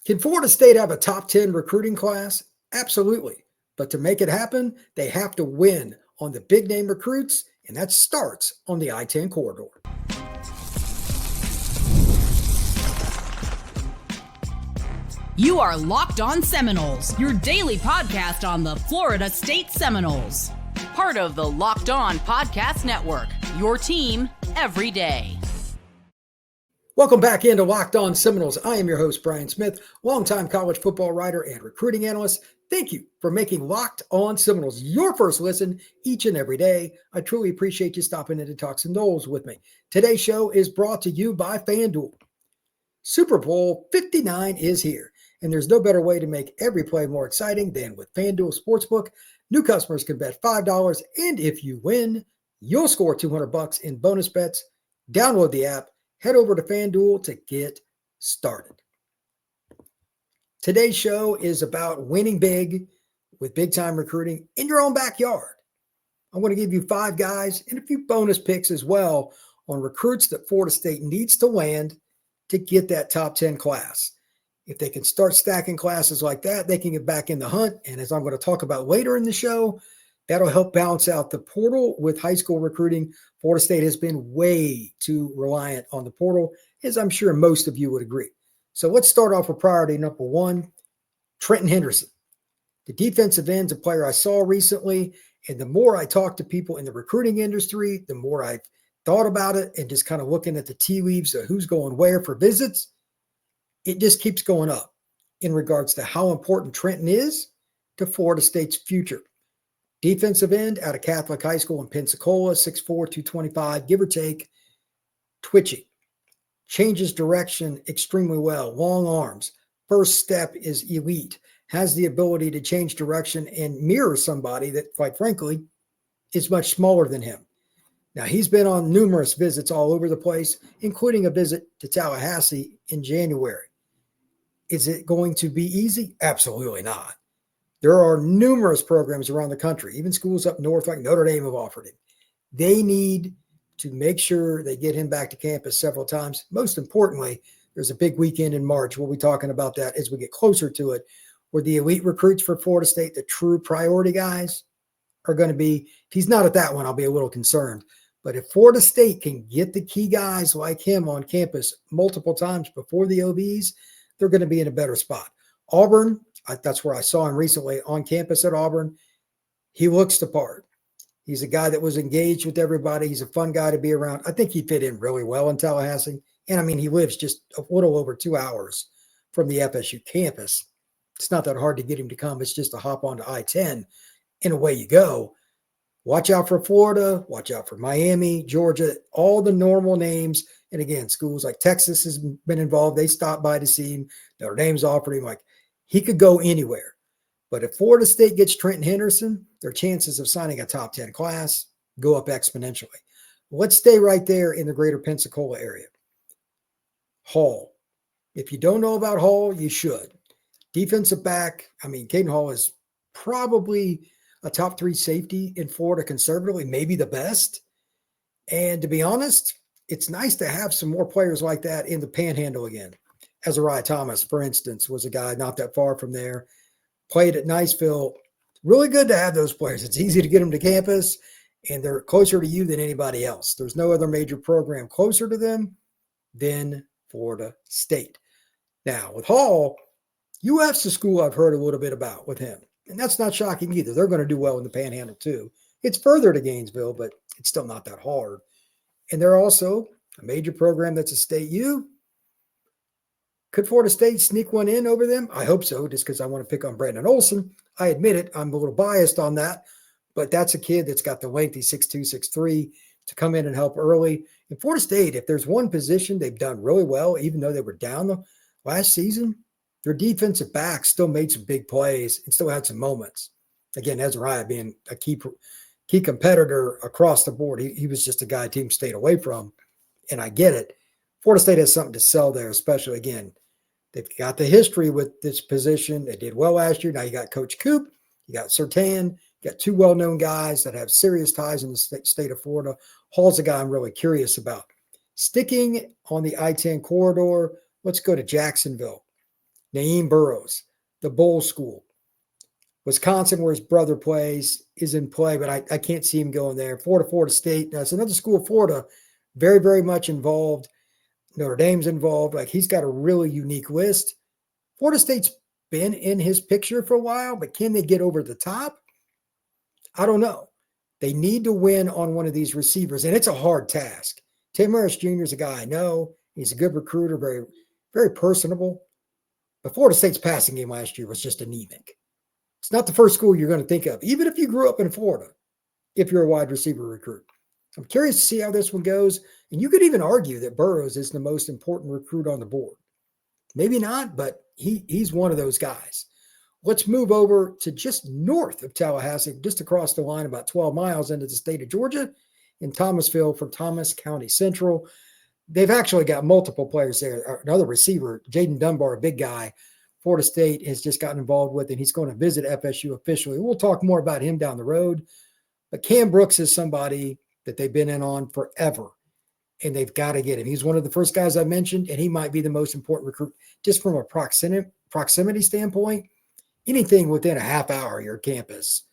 Can Florida State have a top 10 recruiting class? Absolutely. But to make it happen, they have to win on the big name recruits, and that starts on the I-10 corridor. You are Locked On Seminoles, your daily podcast on the Florida State Seminoles. Part of the Locked On Podcast Network, your team every day. Welcome back into Locked On Seminoles. I am your host, Brian Smith, longtime college football writer and recruiting analyst. Thank you for making Locked On Seminoles your first listen each and every day. I truly appreciate you stopping in to talk some Noles with me. Today's show is brought to you by FanDuel. Super Bowl 59 is here, and there's no better way to make every play more exciting than with FanDuel Sportsbook. New customers can bet $5, and if you win, you'll score $200 in bonus bets. Download the app. Head over to FanDuel to get started. Today's show is about winning big with big-time recruiting in your own backyard. I'm going to give you 5 guys and a few bonus picks as well on recruits that Florida State needs to land to get that top 10 class. If they can start stacking classes like that, they can get back in the hunt. And as I'm going to talk about later in the show, that'll help balance out the portal with high school recruiting. Florida State has been way too reliant on the portal, as I'm sure most of you would agree. So let's start off with priority number 1, Trenton Henderson. The defensive end's a player I saw recently, and the more I talk to people in the recruiting industry, the more I've thought about it and just kind of looking at the tea leaves of who's going where for visits, it just keeps going up in regards to how important Trenton is to Florida State's future. Defensive end out of Catholic High School in Pensacola, 6'4", 225, give or take, twitchy. Changes direction extremely well, long arms. First step is elite. Has the ability to change direction and mirror somebody that, quite frankly, is much smaller than him. Now, he's been on numerous visits all over the place, including a visit to Tallahassee in January. Is it going to be easy? Absolutely not. There are numerous programs around the country, even schools up north like Notre Dame have offered him. They need to make sure they get him back to campus several times. Most importantly, there's a big weekend in March. We'll be talking about that as we get closer to it, where the elite recruits for Florida State, the true priority guys, are going to be. If he's not at that one, I'll be a little concerned. But if Florida State can get the key guys like him on campus multiple times before the OBs, they're going to be in a better spot. Auburn, that's where I saw him recently on campus at Auburn. He looks the part. He's a guy that was engaged with everybody. He's a fun guy to be around. I think he fit in really well in Tallahassee. And I mean, he lives just a little over 2 hours from the FSU campus. It's not that hard to get him to come. It's just a hop onto I-10 and away you go. Watch out for Florida. Watch out for Miami, Georgia, all the normal names. And again, schools like Texas has been involved. They stopped by to see him. Notre Dame's offered him. Like, he could go anywhere. But if Florida State gets Trenton Henderson, their chances of signing a top 10 class go up exponentially. Let's stay right there in the greater Pensacola area. Hall. If you don't know about Hall, you should. Defensive back, I mean, Caden Hall is probably a top 3 safety in Florida conservatively, maybe the best. And to be honest, it's nice to have some more players like that in the panhandle again. Azariah Thomas, for instance, was a guy not that far from there, played at Niceville. Really good to have those players. It's easy to get them to campus, and they're closer to you than anybody else. There's no other major program closer to them than Florida State. Now, with Hall, UF's a school I've heard a little bit about with him, and that's not shocking either. They're going to do well in the panhandle too. It's further to Gainesville, but it's still not that hard. And they're also a major program that's a state U. Could Florida State sneak one in over them? I hope so, just because I want to pick on Brandon Olson. I admit it, I'm a little biased on that, but that's a kid that's got the length, he's 6'2", 6'3", to come in and help early. In Florida State, if there's one position they've done really well, even though they were down the last season, their defensive backs still made some big plays and still had some moments. Again, Azariah being a key competitor across the board. He was just a guy teams stayed away from, and I get it. Florida State has something to sell there, especially, again, they've got the history with this position. They did well last year. Now you got Coach Coop, you got Surtain, you got 2 well-known guys that have serious ties in the state of Florida. Hall's a guy I'm really curious about. Sticking on the I-10 corridor, let's go to Jacksonville. Naeem Burrows, the Bowl School. Wisconsin, where his brother plays, is in play, but I can't see him going there. Florida State. That's another school, Florida, very, very much involved. Notre Dame's involved. Like, he's got a really unique list. Florida State's been in his picture for a while, but can they get over the top? I don't know. They need to win on one of these receivers, and it's a hard task. Tim Harris Jr. is a guy I know. He's a good recruiter, very, very personable. But Florida State's passing game last year was just anemic. It's not the first school you're going to think of, even if you grew up in Florida, if you're a wide receiver recruit. I'm curious to see how this one goes. And you could even argue that Burrows is the most important recruit on the board. Maybe not, but he's one of those guys. Let's move over to just north of Tallahassee, just across the line, about 12 miles into the state of Georgia, in Thomasville from Thomas County Central. They've actually got multiple players there. Another receiver, Jaden Dunbar, a big guy, Florida State has just gotten involved with, and he's going to visit FSU officially. We'll talk more about him down the road. But Cam Brooks is somebody that they've been in on forever, and they've got to get him. He's one of the first guys I mentioned, and he might be the most important recruit just from a proximity standpoint. Anything within a half hour of your campus,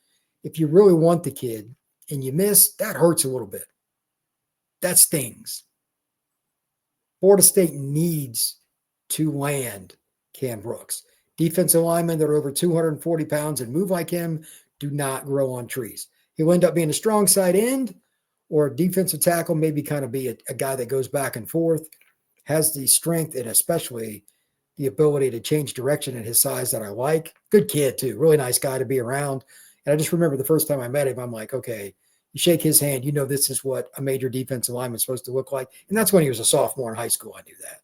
if you really want the kid and you miss, that hurts a little bit. That stings. Florida State needs to land Cam Brooks. Defensive linemen that are over 240 pounds and move like him do not grow on trees. He'll end up being a strong side end or a defensive tackle, maybe kind of be a guy that goes back and forth, has the strength and especially the ability to change direction at his size that I like. Good kid, too. Really nice guy to be around. And I just remember the first time I met him, I'm like, okay, you shake his hand, you know this is what a major defensive lineman is supposed to look like. And that's when he was a sophomore in high school. I knew that.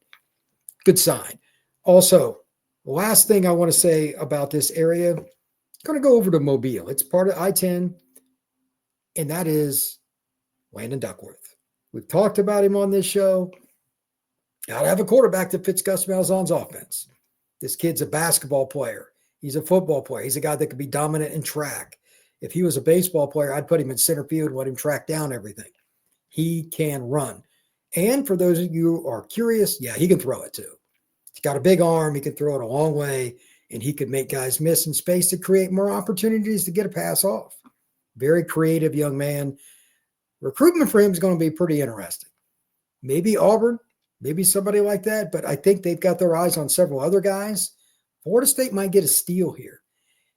Good sign. Also, the last thing I want to say about this area, I'm going to go over to Mobile. It's part of I-10, and that is Landon Duckworth. We've talked about him on this show. Got to have a quarterback that fits Gus Malzahn's offense. This kid's a basketball player. He's a football player. He's a guy that could be dominant in track. If he was a baseball player, I'd put him in center field and let him track down everything. He can run. And for those of you who are curious, yeah, he can throw it too. He's got a big arm. He can throw it a long way, and he could make guys miss in space to create more opportunities to get a pass off. Very creative young man. Recruitment for him is going to be pretty interesting. Maybe Auburn, maybe somebody like that, but I think they've got their eyes on several other guys. Florida State might get a steal here,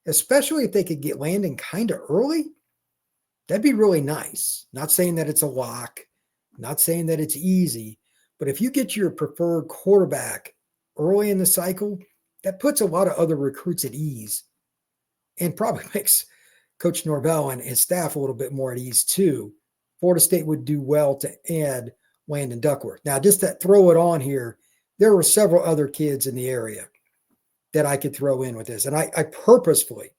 especially if they could get Landon kind of early. That'd be really nice. Not saying that it's a lock, not saying that it's easy, but if you get your preferred quarterback early in the cycle, that puts a lot of other recruits at ease and probably makes Coach Norvell and his staff a little bit more at ease too. Florida State would do well to add Landon Duckworth. Now, just to throw it on here, there were several other kids in the area that I could throw in with this. And I purposefully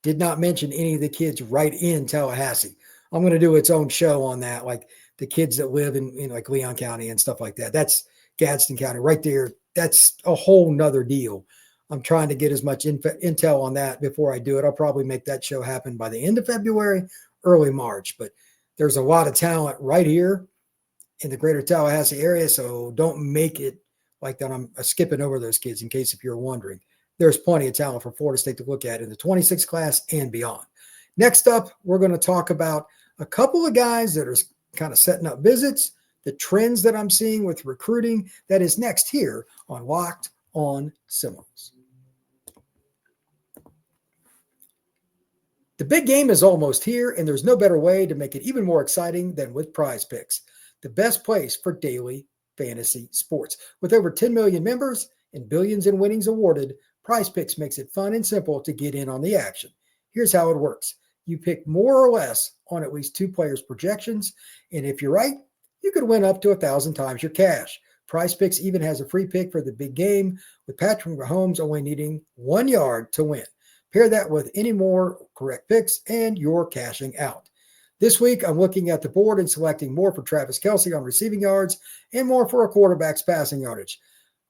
did not mention any of the kids right in Tallahassee. I'm going to do its own show on that, like the kids that live in like Leon County and stuff like that. That's Gadsden County right there. That's a whole nother deal. I'm trying to get as much intel on that before I do it. I'll probably make that show happen by the end of February, early March. But there's a lot of talent right here in the greater Tallahassee area, so don't make it like that I'm skipping over those kids in case if you're wondering. There's plenty of talent for Florida State to look at in the 26 class and beyond. Next up, we're going to talk about a couple of guys that are kind of setting up visits, the trends that I'm seeing with recruiting. That is next here on Locked on Seminoles. The big game is almost here, and there's no better way to make it even more exciting than with PrizePicks, the best place for daily fantasy sports. With over 10 million members and billions in winnings awarded, PrizePicks makes it fun and simple to get in on the action. Here's how it works. You pick more or less on at least two players' projections, and if you're right, you could win up to 1,000 times your cash. PrizePicks even has a free pick for the big game, with Patrick Mahomes only needing 1 yard to win. Pair that with any more correct picks, and you're cashing out. This week, I'm looking at the board and selecting more for Travis Kelce on receiving yards and more for a quarterback's passing yardage.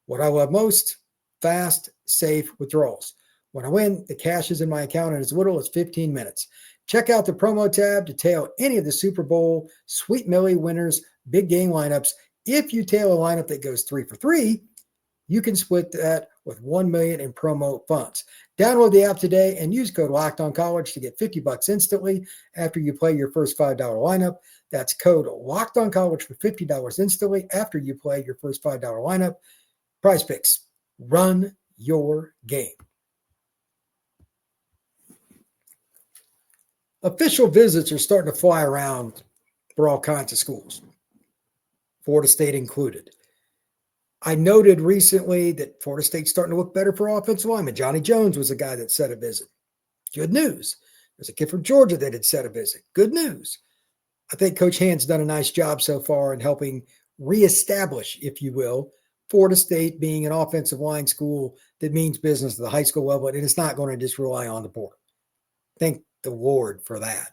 What I love most, fast, safe withdrawals. When I win, the cash is in my account in as little as 15 minutes. Check out the promo tab to tail any of the Super Bowl, Sweet Millie winners, big game lineups. If you tail a lineup that goes 3 for 3, you can split that with $1 million in promo funds. Download the app today and use code LOCKEDONCollege to get $50 instantly after you play your first $5 lineup. That's code LOCKEDONCollege for $50 instantly after you play your first $5 lineup. PrizePicks, run your game. Official visits are starting to fly around for all kinds of schools, Florida State included. I noted recently that Florida State's starting to look better for offensive linemen. Johnny Jones was a guy that set a visit. Good news. There's a kid from Georgia that had set a visit. Good news. I think Coach Hand's done a nice job so far in helping reestablish, if you will, Florida State being an offensive line school that means business at the high school level, and it's not going to just rely on the portal. Thank the Lord for that.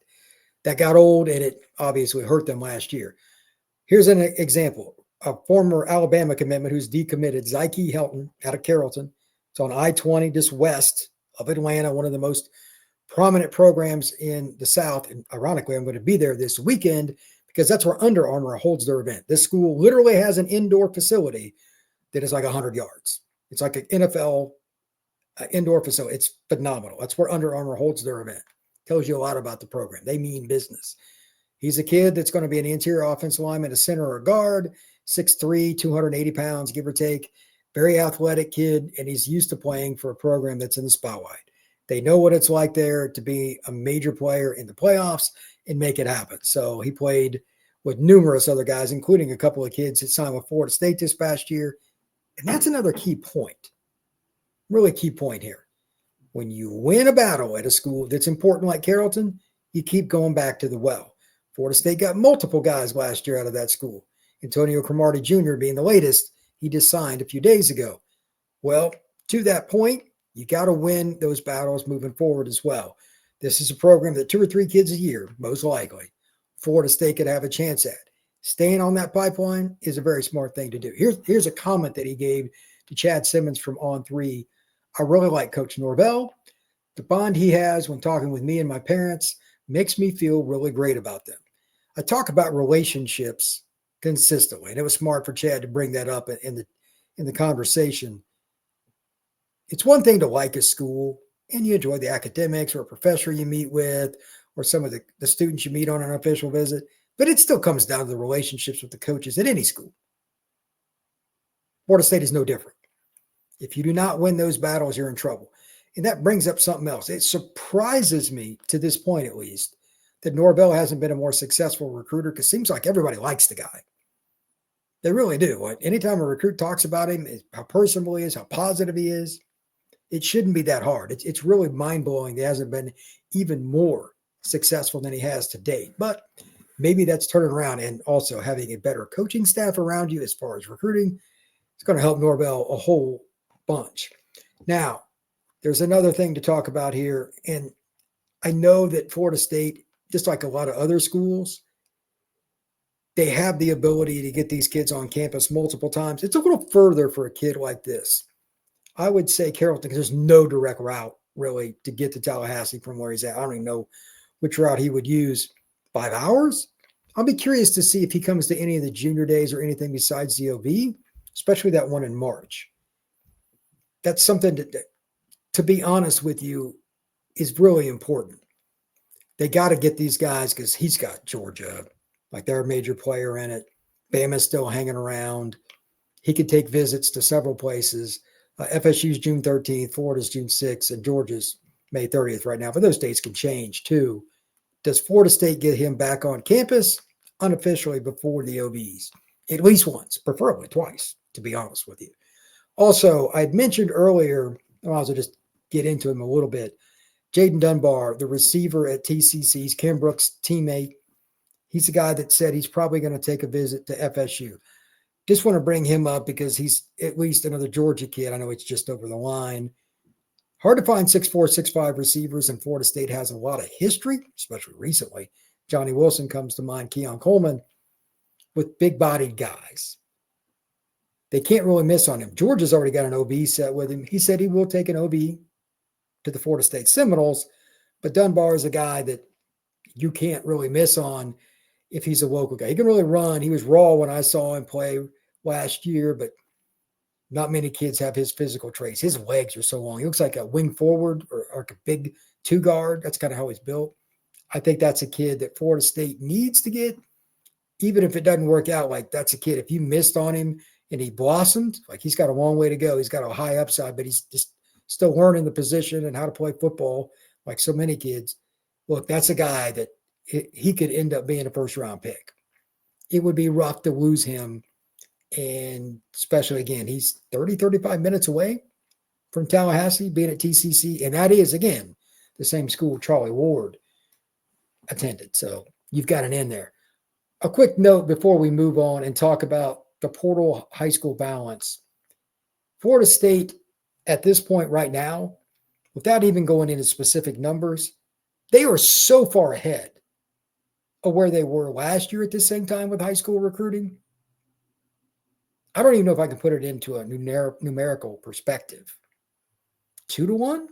That got old, and it obviously hurt them last year. Here's an example. A former Alabama commitment who's decommitted, Zyke Helton out of Carrollton. It's on I-20, just west of Atlanta, one of the most prominent programs in the South. And ironically, I'm going to be there this weekend because that's where Under Armour holds their event. This school literally has an indoor facility that is like 100 yards. It's like an NFL indoor facility. It's phenomenal. That's where Under Armour holds their event. Tells you a lot about the program. They mean business. He's a kid that's going to be an interior offensive lineman, a center or a guard, 6'3", 280 pounds, give or take. Very athletic kid, and he's used to playing for a program that's in the spotlight. They know what it's like there to be a major player in the playoffs and make it happen. So he played with numerous other guys, including a couple of kids that signed with Florida State this past year. And that's another key point, really key point here. When you win a battle at a school that's important like Carrollton, you keep going back to the well. Florida State got multiple guys last year out of that school. Antonio Cromartie Jr. being the latest, he just signed a few days ago. Well, to that point, you got to win those battles moving forward as well. This is a program that 2 or 3 kids a year, most likely, Florida State could have a chance at. Staying on that pipeline is a very smart thing to do. Here's a comment that he gave to Chad Simmons from On3. I really like Coach Norvell. The bond he has when talking with me and my parents makes me feel really great about them. I talk about relationships consistently, and it was smart for Chad to bring that up in the conversation. It's one thing to like a school and you enjoy the academics or a professor you meet with or some of the students you meet on an official visit, but it still comes down to the relationships with the coaches at any school. Florida State is no different. If you do not win those battles, you're in trouble. And that brings up something else. It surprises me, to this point at least, that Norvell hasn't been a more successful recruiter because it seems like everybody likes the guy. They really do. Anytime a recruit talks about him, how personable he is, how positive he is, it shouldn't be that hard. It's really mind-blowing he hasn't been even more successful than he has to date. But maybe that's turning around, and also having a better coaching staff around you as far as recruiting, it's going to help Norvell a whole bunch. Now, there's another thing to talk about here, and I know that Florida State, just like a lot of other schools, they have the ability to get these kids on campus multiple times. It's a little further for a kid like this. I would say Carrollton, because there's no direct route really to get to Tallahassee from where he's at. I don't even know which route he would use. 5 hours? I'll be curious to see if he comes to any of the junior days or anything besides the OV, especially that one in March. That's something to be honest with you, is really important. They got to get these guys because he's got Georgia, like they're a major player in it. Bama's still hanging around. He could take visits to several places. FSU's June 13th, Florida's June 6th, and Georgia's May 30th right now. But those dates can change too. Does Florida State get him back on campus unofficially before the OVs? At least once, preferably twice, to be honest with you. Also, I had mentioned earlier, I might as well just get into him a little bit. Jaden Dunbar, the receiver at TCC's, Cam Brooks' teammate, he's a guy that said he's probably going to take a visit to FSU. Just want to bring him up because he's at least another Georgia kid. I know it's just over the line. Hard to find 6'4", 6'5" receivers, and Florida State has a lot of history, especially recently. Johnny Wilson comes to mind, Keon Coleman, with big-bodied guys. They can't really miss on him. Georgia's already got an OB set with him. He said he will take an OB to the Florida State Seminoles, but Dunbar is a guy that you can't really miss on if he's a local guy. He can really run. He was raw when I saw him play last year, but Not many kids have his physical traits. His legs are so long. He looks like a wing forward or like a big two guard. That's kind of how he's built. I think that's a kid that Florida State needs to get, even if it doesn't work out. Like, that's a kid, if you missed on him and he blossomed, like, he's got a long way to go. He's got a high upside, but he's just still learning the position and how to play football like so many kids. Look, that's a guy that he could end up being a first-round pick. It would be rough to lose him, and especially, again, he's 30, 35 minutes away from Tallahassee, being at TCC, and that is, again, the same school Charlie Ward attended. So you've got an in there. A quick note before we move on and talk about the portal high school balance. Florida State, at this point right now, without even going into specific numbers, they are so far ahead of where they were last year at the same time with high school recruiting. I don't even know if I can put it into a numerical perspective. 2-1?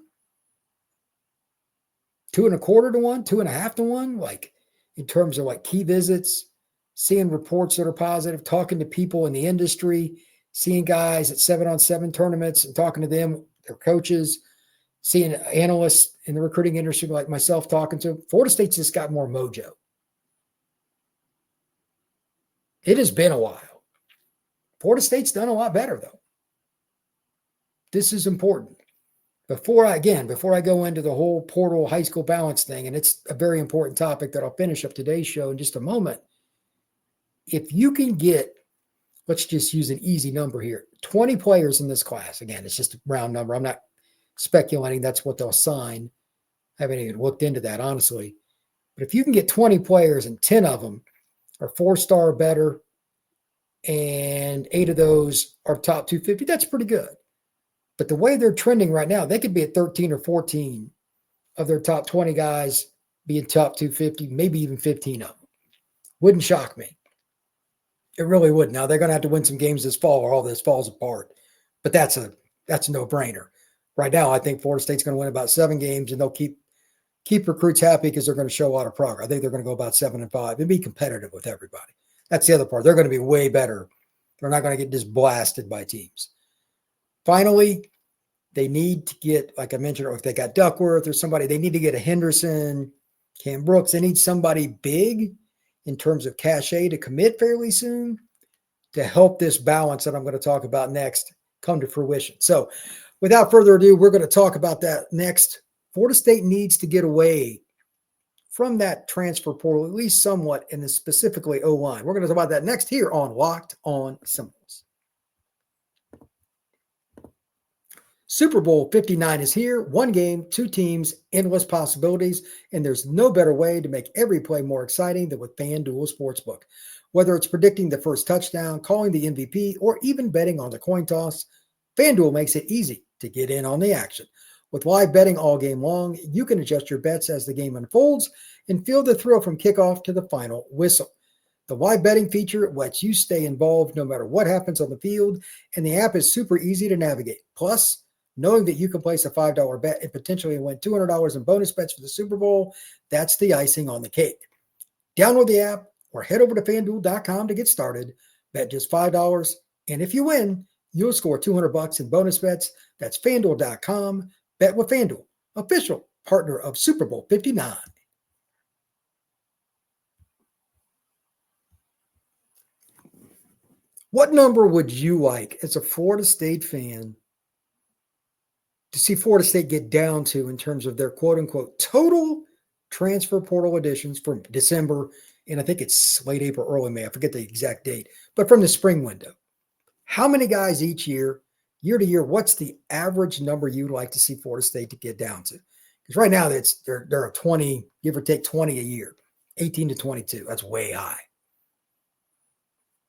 2.25-1? 2.5-1? Like, in terms of like key visits, seeing reports that are positive, talking to people in the industry, seeing guys at 7-on-7 tournaments and talking to them, their coaches, seeing analysts in the recruiting industry like myself talking to them. Florida State's just got more mojo. It has been a while. Florida State's done a lot better, though. This is important. Before I go into the whole portal high school balance thing, and it's a very important topic that I'll finish up today's show in just a moment. If you can get, let's just use an easy number here, 20 players in this class. Again, it's just a round number. I'm not speculating that's what they'll sign. I haven't even looked into that, honestly. But if you can get 20 players and 10 of them are 4-star or better, and 8 of those are top 250, that's pretty good. But the way they're trending right now, they could be at 13 or 14 of their top 20 guys being top 250, maybe even 15 of them. Wouldn't shock me. It really would. Now, they're going to have to win some games this fall or all this falls apart. But that's a no-brainer. Right now, I think Florida State's going to win about 7 games, and they'll keep recruits happy because they're going to show a lot of progress. I think they're going to go about 7-5 and be competitive with everybody. That's the other part. They're going to be way better. They're not going to get just blasted by teams. Finally, they need to get, like I mentioned, or if they got Duckworth or somebody, they need to get a Henderson, Cam Brooks. They need somebody big in terms of cachet to commit fairly soon to help this balance that I'm going to talk about next come to fruition. So without further ado, we're going to talk about that next. Florida State needs to get away from that transfer portal, at least somewhat, and then specifically O-line. We're going to talk about that next here on Locked On Seminoles. Super Bowl 59 is here. 1 game, 2 teams, endless possibilities, and there's no better way to make every play more exciting than with FanDuel Sportsbook. Whether it's predicting the first touchdown, calling the MVP, or even betting on the coin toss, FanDuel makes it easy to get in on the action. With live betting all game long, you can adjust your bets as the game unfolds and feel the thrill from kickoff to the final whistle. The live betting feature lets you stay involved no matter what happens on the field, and the app is super easy to navigate. Plus, knowing that you can place a $5 bet and potentially win $200 in bonus bets for the Super Bowl, that's the icing on the cake. Download the app or head over to FanDuel.com to get started. Bet just $5, and if you win, you'll score $200 in bonus bets. That's FanDuel.com. Bet with FanDuel, official partner of Super Bowl 59. What number would you like as a Florida State fan to see Florida State get down to in terms of their quote-unquote total transfer portal additions from December, and I think it's late April, early May. I forget the exact date, but from the spring window. How many guys each year to year, what's the average number you'd like to see Florida State to get down to? Because right now they're a 20, give or take 20 a year, 18 to 22. That's way high.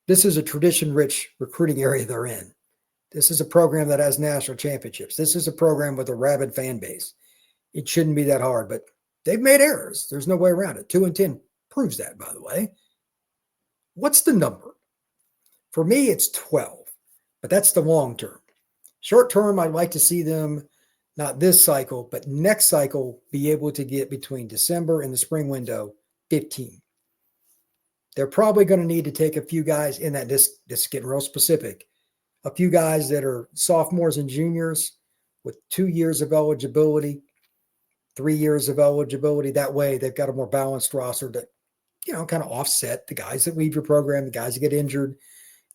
This is a tradition-rich recruiting area they're in. This is a program that has national championships. This is a program with a rabid fan base. It shouldn't be that hard, but they've made errors. There's no way around it. 2-10 proves that, by the way. What's the number? For me, it's 12, but that's the long term. Short term, I'd like to see them, not this cycle, but next cycle, be able to get between December and the spring window, 15. They're probably going to need to take a few guys in that, this is getting real specific, a few guys that are sophomores and juniors with 2 years of eligibility, 3 years of eligibility. That way they've got a more balanced roster that, kind of offset the guys that leave your program, the guys that get injured,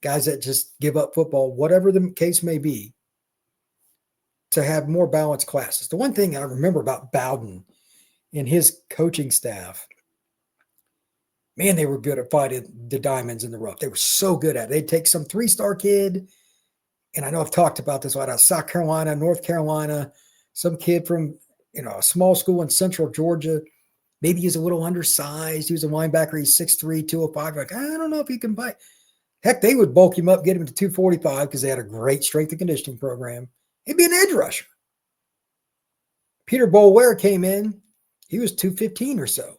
guys that just give up football, whatever the case may be, to have more balanced classes. The one thing I remember about Bowden and his coaching staff, man, they were good at fighting the diamonds in the rough. They were so good at it. They'd take some 3-star kid, and I know I've talked about this a lot, out of South Carolina, North Carolina, some kid from, a small school in central Georgia. Maybe he's a little undersized. He was a linebacker. He's 6'3", 205. Like, I don't know if he can fight. Heck, they would bulk him up, get him to 245 because they had a great strength and conditioning program. He'd be an edge rusher. Peter Boulware came in. He was 215 or so.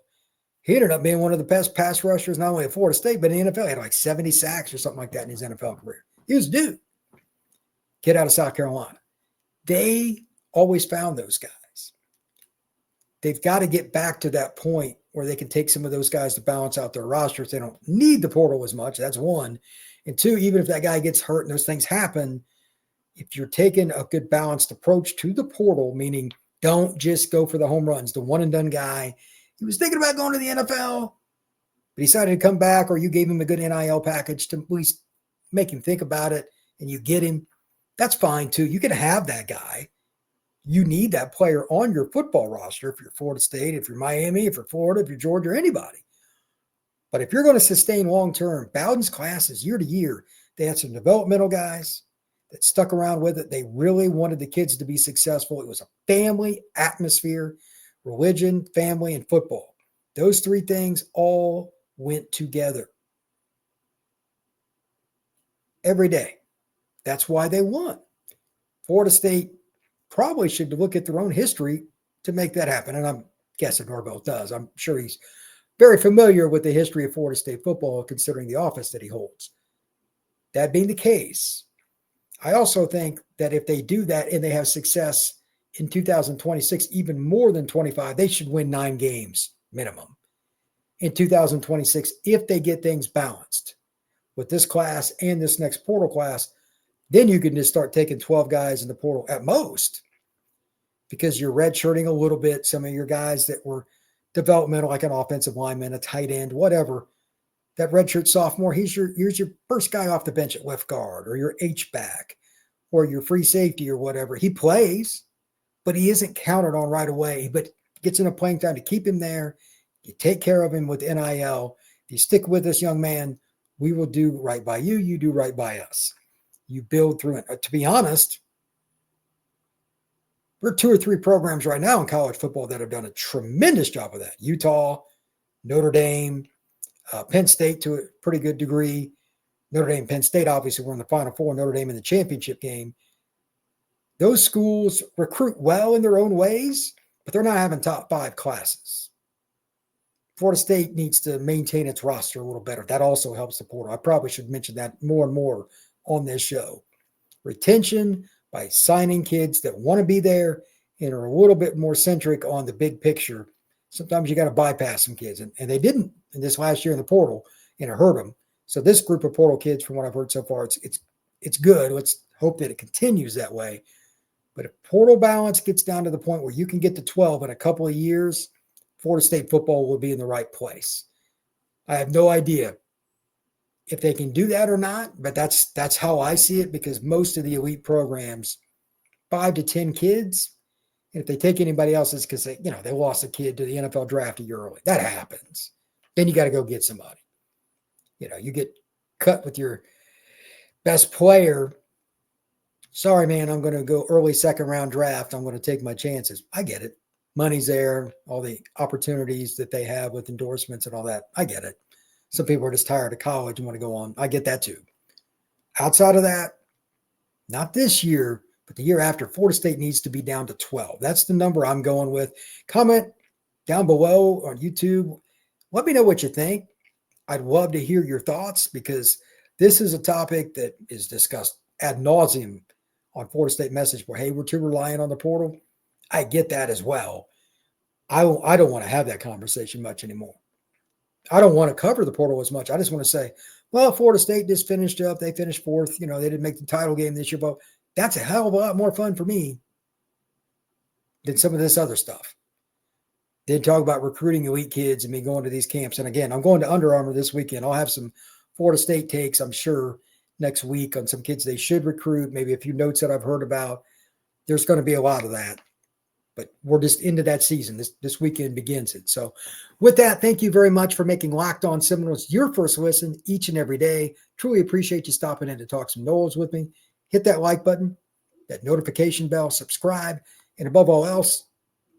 He ended up being one of the best pass rushers, not only at Florida State, but in the NFL. He had like 70 sacks or something like that in his NFL career. He was a dude. Kid out of South Carolina. They always found those guys. They've got to get back to that point where they can take some of those guys to balance out their rosters. They don't need the portal as much. That's one. And two, even if that guy gets hurt and those things happen, if you're taking a good balanced approach to the portal, meaning don't just go for the home runs, the one and done guy, he was thinking about going to the NFL, but he decided to come back, or you gave him a good NIL package to at least make him think about it, and you get him, that's fine too. You can have that guy. You need that player on your football roster if you're Florida State, if you're Miami, if you're Florida, if you're Georgia, or anybody. But if you're going to sustain long-term, Bowden's classes year to year, they had some developmental guys that stuck around with it. They really wanted the kids to be successful. It was a family atmosphere, religion, family, and football. Those three things all went together every day. That's why they won. Florida State probably should look at their own history to make that happen. And I'm guessing Norvell does. I'm sure he's very familiar with the history of Florida State football, considering the office that he holds. That being the case, I also think that if they do that and they have success in 2026, even more than 25, they should win 9 games minimum in 2026 if they get things balanced with this class and this next portal class. Then you can just start taking 12 guys in the portal at most, because you're redshirting a little bit. Some of your guys that were developmental, like an offensive lineman, a tight end, whatever, that redshirt sophomore, here's your first guy off the bench at left guard, or your H-back, or your free safety, or whatever. He plays, but he isn't counted on right away, but gets enough playing time to keep him there. You take care of him with NIL. If you stick with us, young man, we will do right by you. You do right by us. You build through it. To be honest, there are 2 or 3 programs right now in college football that have done a tremendous job of that. Utah, Notre Dame, Penn State to a pretty good degree. Notre Dame, Penn State, obviously, were in the Final Four. Notre Dame in the championship game. Those schools recruit well in their own ways, but they're not having top 5 classes. Florida State needs to maintain its roster a little better. That also helps the portal. I probably should mention that more and more on this show. Retention by signing kids that want to be there and are a little bit more centric on the big picture. Sometimes you got to bypass some kids, and they didn't in this last year in the portal, and it hurt them. So this group of portal kids, from what I've heard so far, it's good. Let's hope that it continues that way. But if portal balance gets down to the point where you can get to 12 in a couple of years, Florida State football will be in the right place. I have no idea if they can do that or not, but that's how I see it, because most of the elite programs, 5 to 10 kids, and if they take anybody else, it's because they lost a kid to the NFL draft a year early. That happens. Then you got to go get somebody. You get cut with your best player. Sorry, man, I'm going to go early 2nd round draft. I'm going to take my chances. I get it. Money's there, all the opportunities that they have with endorsements and all that. I get it. Some people are just tired of college and want to go on. I get that too. Outside of that, not this year, but the year after, Florida State needs to be down to 12. That's the number I'm going with. Comment down below on YouTube. Let me know what you think. I'd love to hear your thoughts, because this is a topic that is discussed ad nauseum on Florida State message board. Hey, we're too reliant on the portal. I get that as well. I don't want to have that conversation much anymore. I don't want to cover the portal as much. I just want to say, Well, Florida State just finished up. They finished fourth. They didn't make the title game this year, but that's a hell of a lot more fun for me than some of this other stuff. They talk about recruiting elite kids and me going to these camps. And again, I'm going to Under Armour this weekend. I'll have some Florida State takes, I'm sure, next week on some kids they should recruit, maybe a few notes that I've heard about. There's going to be a lot of that. But we're just into that season. This weekend begins it. So with that, thank you very much for making Locked On Seminoles your first listen each and every day. Truly appreciate you stopping in to talk some Noles with me. Hit that like button, that notification bell, subscribe, and above all else,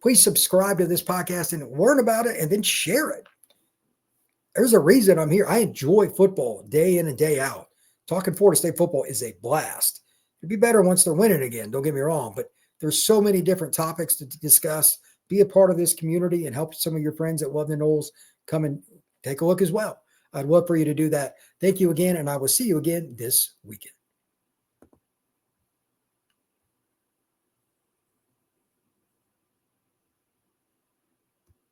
please subscribe to this podcast and learn about it and then share it. There's a reason I'm here. I enjoy football day in and day out. Talking Florida State football is a blast. It'd be better once they're winning again, don't get me wrong, but there's so many different topics to discuss. Be a part of this community and help some of your friends that love the Noles come and take a look as well. I'd love for you to do that. Thank you again, and I will see you again this weekend.